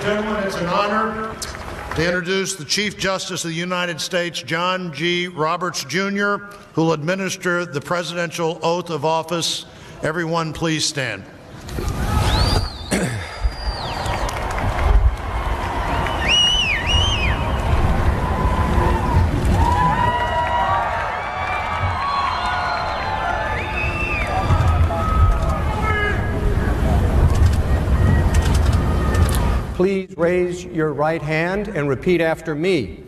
and gentlemen, it's an honor to introduce the Chief Justice of the United States, John G. Roberts, Jr., who will administer the presidential oath of office. Everyone, please stand. Please raise your right hand and repeat after me.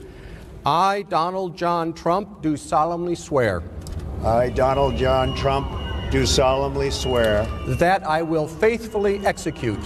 I, Donald John Trump, do solemnly swear. I, Donald John Trump, do solemnly swear. That I will faithfully execute.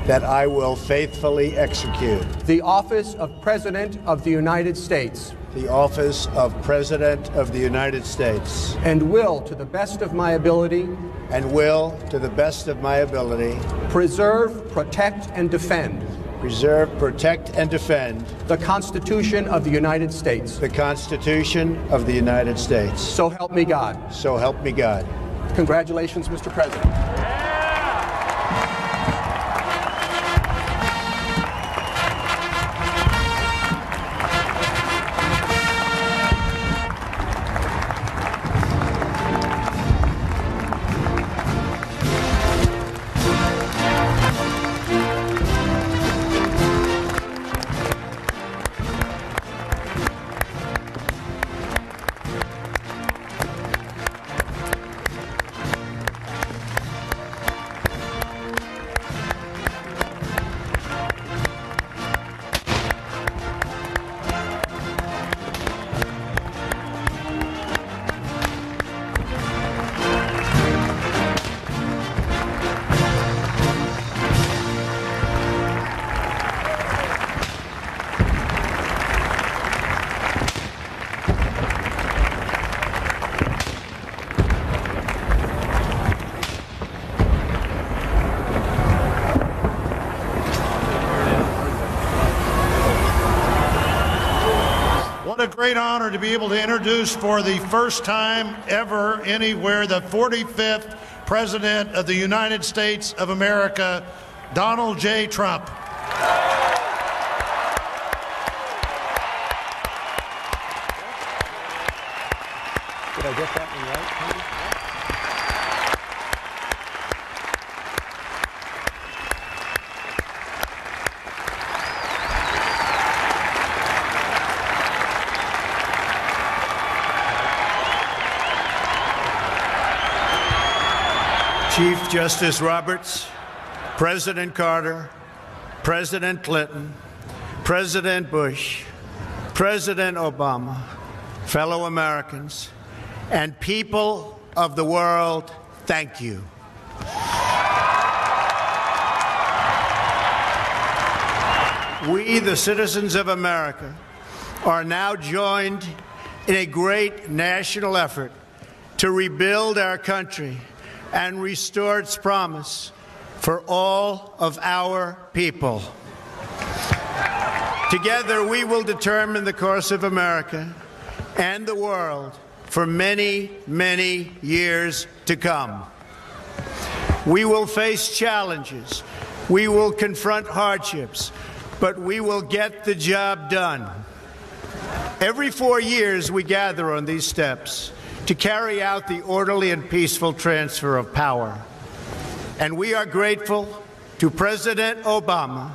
That I will faithfully execute. The office of President of the United States. The office of President of the United States. And will, to the best of my ability. And will, to the best of my ability. Preserve, protect, and defend. Preserve, protect, and defend. The Constitution of the United States. The Constitution of the United States. So help me God. So help me God. Congratulations, Mr. President. What a great honor to be able to introduce for the first time ever anywhere the 45th President of the United States of America, Donald J. Trump. Did I get that one right? Chief Justice Roberts, President Carter, President Clinton, President Bush, President Obama, fellow Americans, and people of the world, thank you. We, the citizens of America, are now joined in a great national effort to rebuild our country and restore its promise for all of our people. Together, we will determine the course of America and the world for many, many years to come. We will face challenges. We will confront hardships, but we will get the job done. Every 4 years, we gather on these steps to carry out the orderly and peaceful transfer of power. And we are grateful to President Obama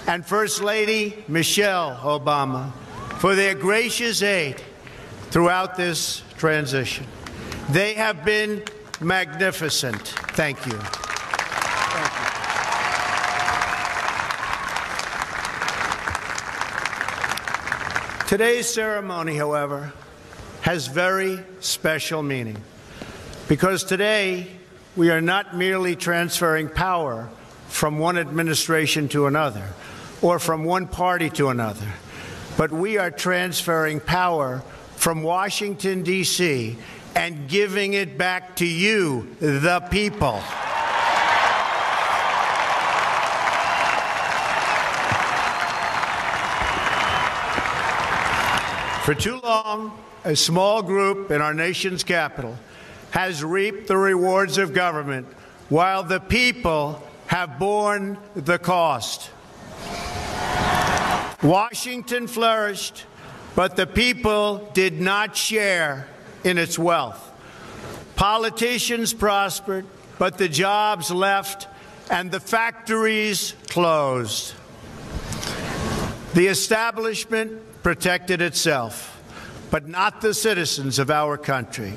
and First Lady Michelle Obama for their gracious aid throughout this transition. They have been magnificent. Thank you. Today's ceremony, however, has very special meaning, because today we are not merely transferring power from one administration to another or from one party to another, but we are transferring power from Washington, D.C. and giving it back to you, the people. For too long, a small group in our nation's capital has reaped the rewards of government while the people have borne the cost. Washington flourished, but the people did not share in its wealth. Politicians prospered, but the jobs left and the factories closed. The establishment protected itself, but not the citizens of our country.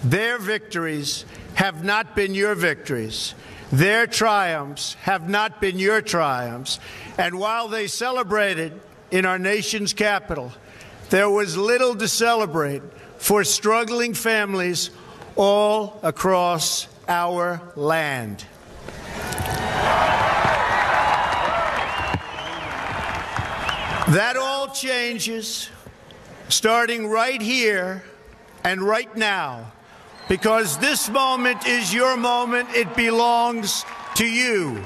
Their victories have not been your victories. Their triumphs have not been your triumphs. And while they celebrated in our nation's capital, there was little to celebrate for struggling families all across our land. That all changes starting right here and right now, because this moment is your moment. It belongs to you.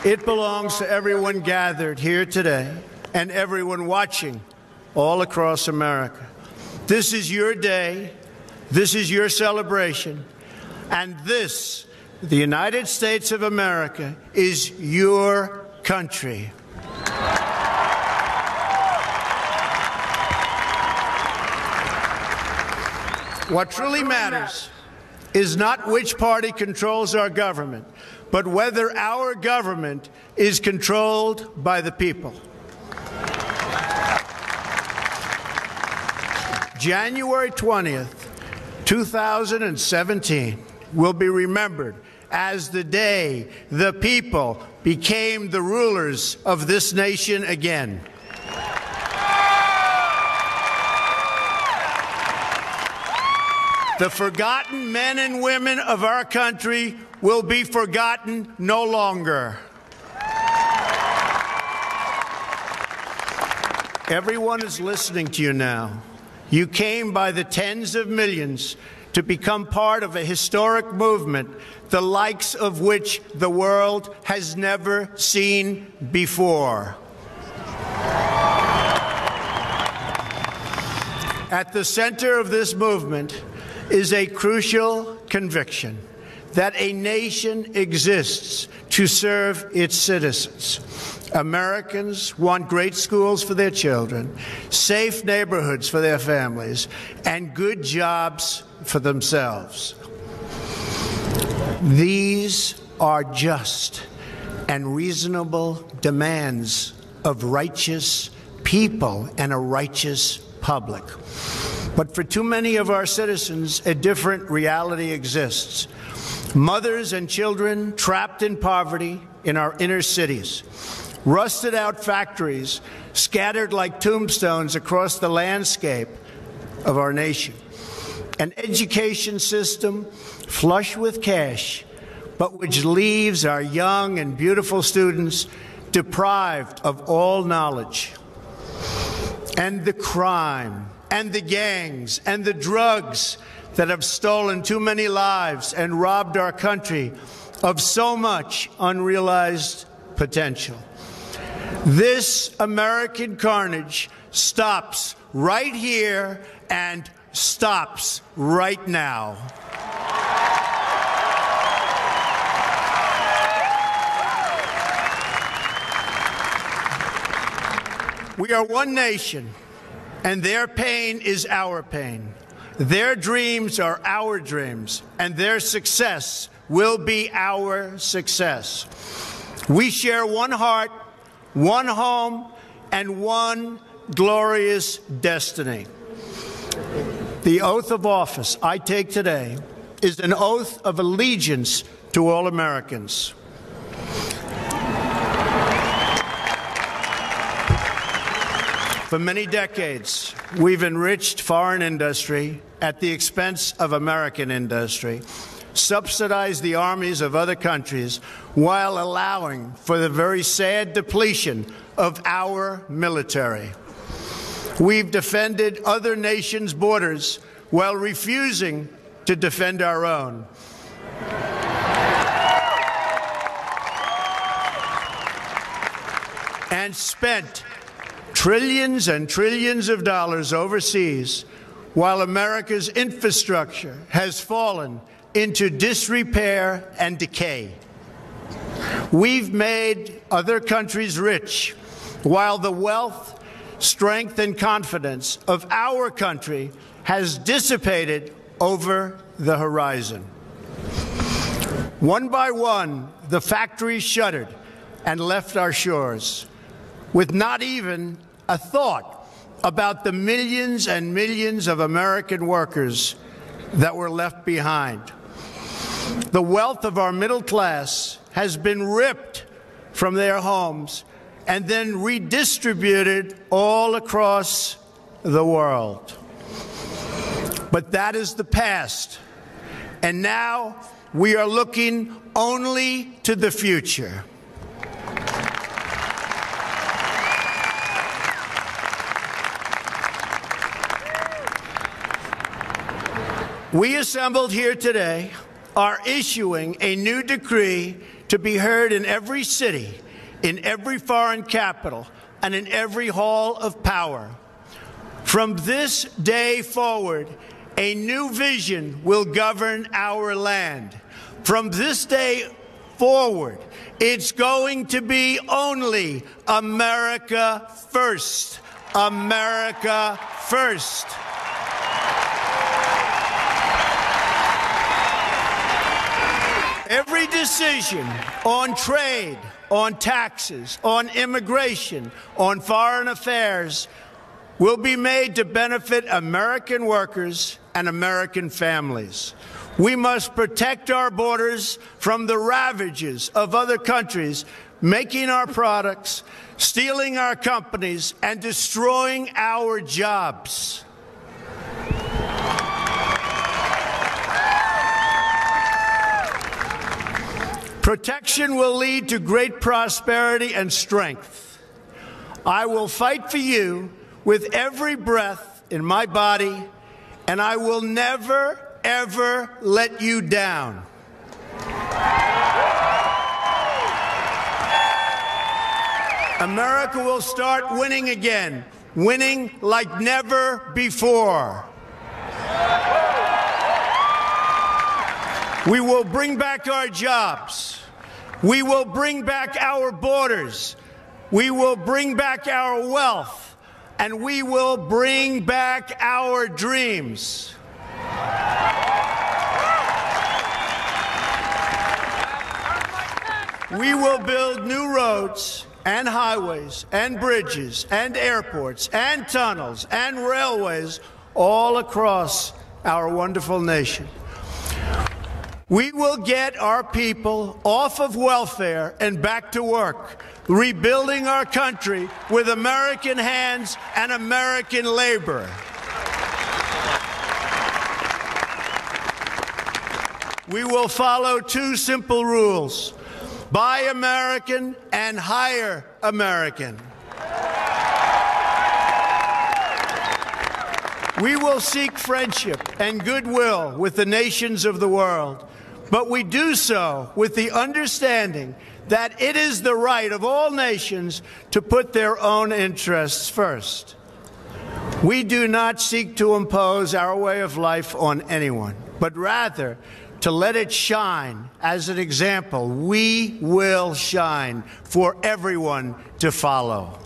It belongs to everyone gathered here today and everyone watching all across America. This is your day. This is your celebration. And this, the United States of America, is your country. What truly matters is not which party controls our government, but whether our government is controlled by the people. January 20th, 2017 will be remembered as the day the people became the rulers of this nation again. The forgotten men and women of our country will be forgotten no longer. Everyone is listening to you now. You came by the tens of millions to become part of a historic movement, the likes of which the world has never seen before. At the center of this movement is a crucial conviction that a nation exists to serve its citizens. Americans want great schools for their children, safe neighborhoods for their families, and good jobs for themselves. These are just and reasonable demands of righteous people and a righteous public. But for too many of our citizens, a different reality exists. Mothers and children trapped in poverty in our inner cities, rusted out factories scattered like tombstones across the landscape of our nation, an education system flush with cash, but which leaves our young and beautiful students deprived of all knowledge. And the crime and the gangs and the drugs that have stolen too many lives and robbed our country of so much unrealized potential. This American carnage stops right here and stops right now. We are one nation, and their pain is our pain. Their dreams are our dreams, and their success will be our success. We share one heart, one home, and one glorious destiny. The oath of office I take today is an oath of allegiance to all Americans. For many decades, we've enriched foreign industry at the expense of American industry, subsidized the armies of other countries while allowing for the very sad depletion of our military. We've defended other nations' borders while refusing to defend our own. And spent trillions and trillions of dollars overseas while America's infrastructure has fallen into disrepair and decay. We've made other countries rich, while the wealth, strength, and confidence of our country has dissipated over the horizon. One by one, the factories shuttered and left our shores, with not even a thought about the millions and millions of American workers that were left behind. The wealth of our middle class has been ripped from their homes and then redistributed all across the world. But that is the past, and now we are looking only to the future. We assembled here today are issuing a new decree to be heard in every city, in every foreign capital, and in every hall of power. From this day forward, a new vision will govern our land. From this day forward, it's going to be only America first. America first. Every decision on trade, on taxes, on immigration, on foreign affairs will be made to benefit American workers and American families. We must protect our borders from the ravages of other countries making our products, stealing our companies, and destroying our jobs. Protection will lead to great prosperity and strength. I will fight for you with every breath in my body, and I will never, ever let you down. America will start winning again, winning like never before. We will bring back our jobs. We will bring back our borders. We will bring back our wealth. And we will bring back our dreams. We will build new roads and highways and bridges and airports and tunnels and railways all across our wonderful nation. We will get our people off of welfare and back to work, rebuilding our country with American hands and American labor. We will follow two simple rules: buy American and hire American. We will seek friendship and goodwill with the nations of the world, but we do so with the understanding that it is the right of all nations to put their own interests first. We do not seek to impose our way of life on anyone, but rather to let it shine as an example. We will shine for everyone to follow.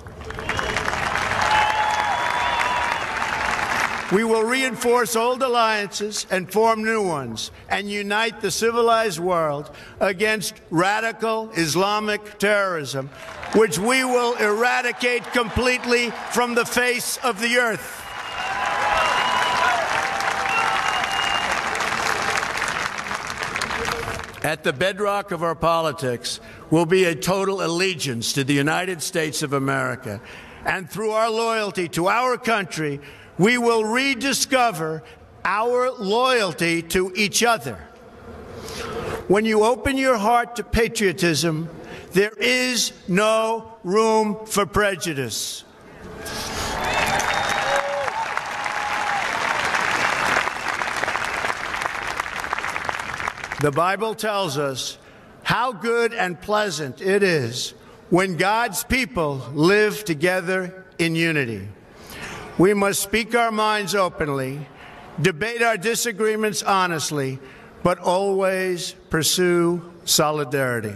We will reinforce old alliances and form new ones and unite the civilized world against radical Islamic terrorism, which we will eradicate completely from the face of the earth. At the bedrock of our politics will be a total allegiance to the United States of America. And through our loyalty to our country, we will rediscover our loyalty to each other. When you open your heart to patriotism, there is no room for prejudice. The Bible tells us how good and pleasant it is when God's people live together in unity. We must speak our minds openly debate our disagreements honestly, but always pursue solidarity.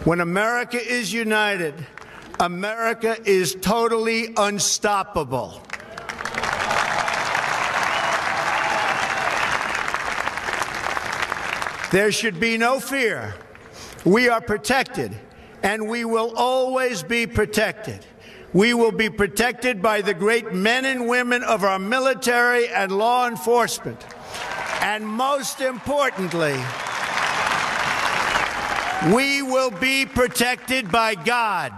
When America is united, America is totally unstoppable. There should be no fear. We are protected, and we will always be protected. We will be protected by the great men and women of our military and law enforcement. And most importantly, we will be protected by God.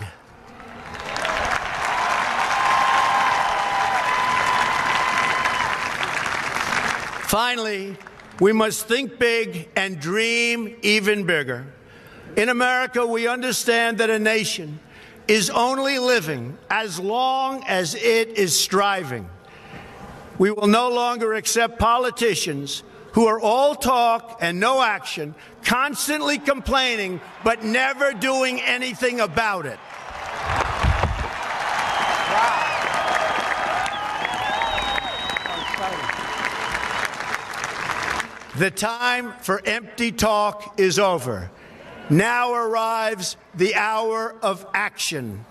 Finally, we must think big and dream even bigger. In America, we understand that a nation is only living as long as it is striving. We will no longer accept politicians who are all talk and no action, constantly complaining but never doing anything about it. The time for empty talk is over. Now arrives the hour of action.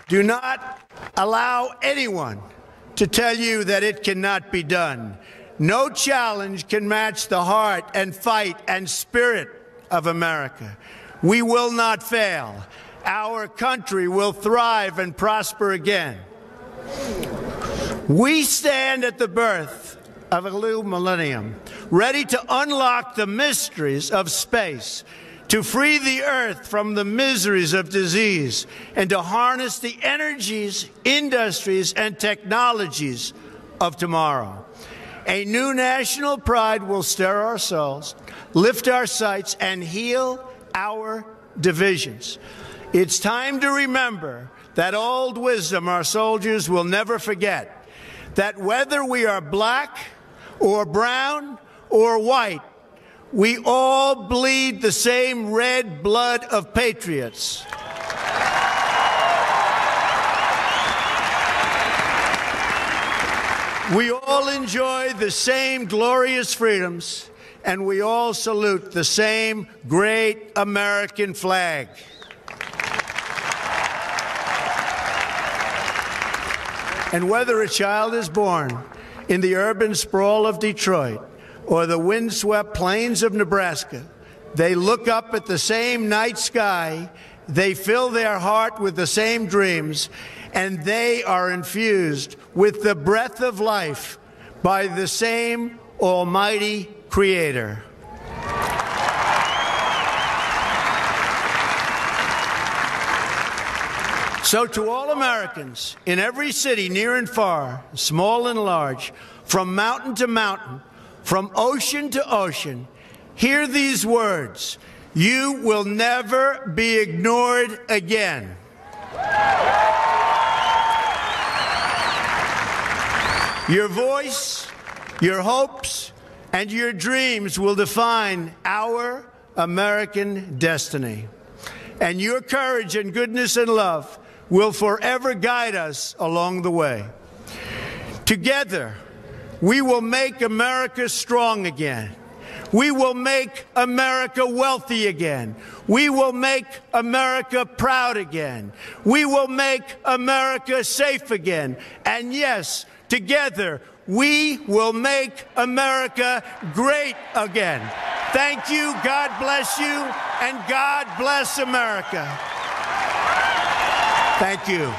Do not allow anyone to tell you that it cannot be done. No challenge can match the heart and fight and spirit of America. We will not fail. Our country will thrive and prosper again. We stand at the birth of a new millennium, ready to unlock the mysteries of space, to free the earth from the miseries of disease, and to harness the energies, industries, and technologies of tomorrow. A new national pride will stir our souls, lift our sights, and heal our divisions. It's time to remember that old wisdom our soldiers will never forget, that whether we are black or brown or white, we all bleed the same red blood of patriots. We all enjoy the same glorious freedoms, and we all salute the same great American flag. And whether a child is born in the urban sprawl of Detroit or the windswept plains of Nebraska, they look up at the same night sky, they fill their heart with the same dreams, and they are infused with the breath of life by the same almighty Creator. So to all Americans in every city, near and far, small and large, from mountain to mountain, from ocean to ocean, hear these words: you will never be ignored again. Your voice, your hopes, and your dreams will define our American destiny. And your courage and goodness and love will forever guide us along the way. Together, we will make America strong again. We will make America wealthy again. We will make America proud again. We will make America safe again. And yes, together, we will make America great again. Thank you, God bless you, and God bless America. Thank you.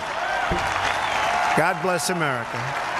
God bless America.